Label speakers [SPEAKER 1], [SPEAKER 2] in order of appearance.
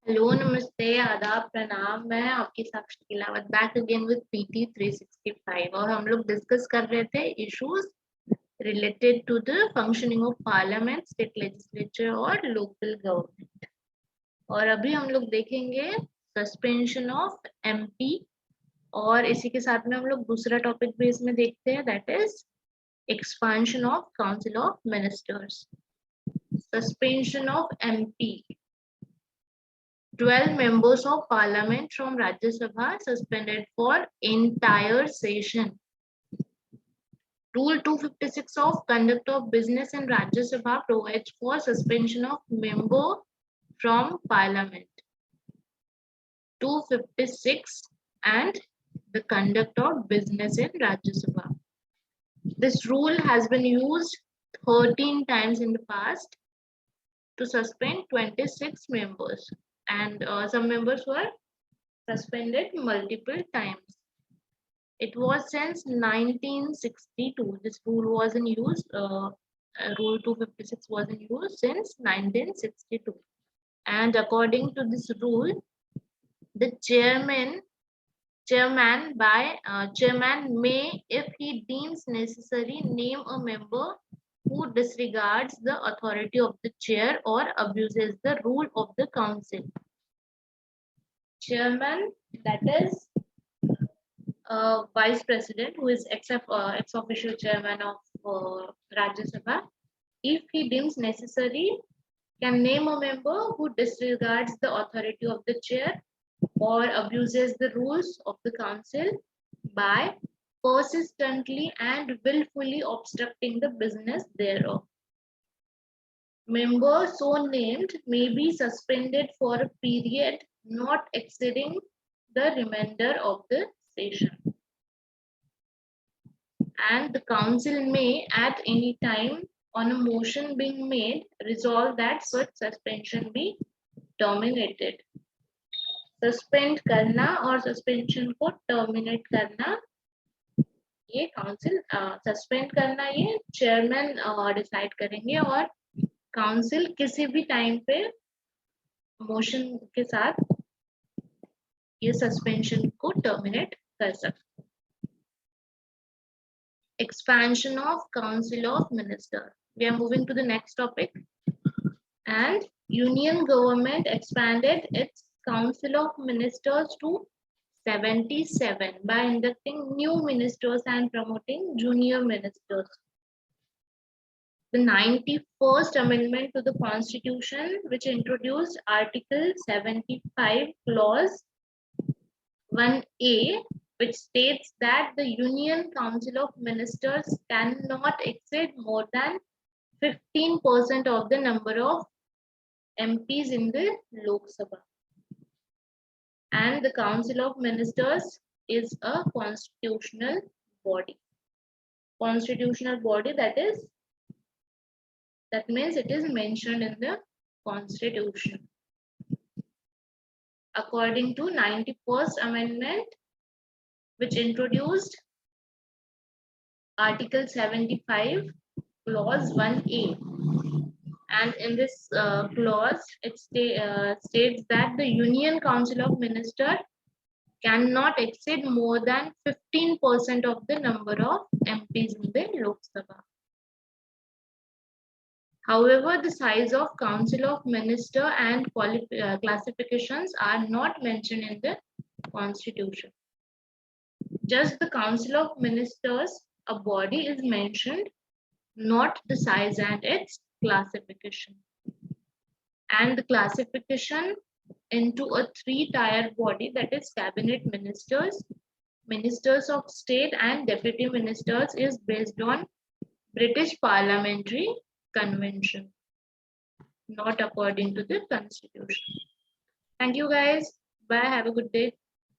[SPEAKER 1] Hello नमस्ते आदाब प्रणाम। मैं आपकी Sakshi Kilawat back again with PT 365 और हम लोग डिस्कस कर रहे थे issues related to the functioning of parliament, state legislature और लोकल गवर्नमेंट। और अभी हम लोग देखेंगे सस्पेंशन ऑफ एमपी और इसी के साथ में हम लोग दूसरा टॉपिक भी इसमें देखते हैं, that is expansion of council of ministers. Suspension of MP, 12 members of parliament from Rajya Sabha suspended for entire session. Rule 256 of conduct of business in Rajya Sabha provides for suspension of member from parliament. 256 and the conduct of business in Rajya Sabha. This rule has been used 13 times in the past to suspend 26 members, and some members were suspended multiple times. It was since 1962. This rule was in use. Rule 256 was in use since 1962. And according to this rule, the chairman may, if he deems necessary, name a member who disregards the authority of the chair or abuses the rule of the council. Chairman, that is vice president, who is ex-official chairman of Rajya Sabha, if he deems necessary, can name a member who disregards the authority of the chair or abuses the rules of the council by persistently and willfully obstructing the business thereof. Member so named may be suspended for a period not exceeding the remainder of the session. And the council may at any time on a motion being made resolve that such suspension be terminated. Suspend करना और suspension को terminate करना ये council, suspend करना ये chairman decide करेंगे और council किसी भी टाइम पे मोशन के साथ ये सस्पेंशन को टर्मिनेट कर सकते. Expansion of Council of Ministers. We are moving to the next topic. And Union government expanded its Council of Ministers to 77 by inducting new ministers and promoting junior ministers. The 91st Amendment to the Constitution, which introduced Article 75, Clause 1A, which states that the Union Council of Ministers cannot exceed more than 15% of the number of MPs in the Lok Sabha. And the Council of Ministers is a constitutional body. Constitutional body, that means it is mentioned in the Constitution. According to 91st Amendment, which introduced Article 75, Clause 1A. And in this clause, it states that the Union Council of Ministers cannot exceed more than 15% of the number of MPs in the Lok Sabha. However, the size of Council of Ministers and classifications are not mentioned in the Constitution. Just the Council of Ministers, a body, is mentioned, not the size and its classification. And the classification into a three-tier body, that is cabinet ministers, ministers of state and deputy ministers, is based on British Parliamentary Convention, not according to the Constitution. Thank you guys. Bye. Have a good day.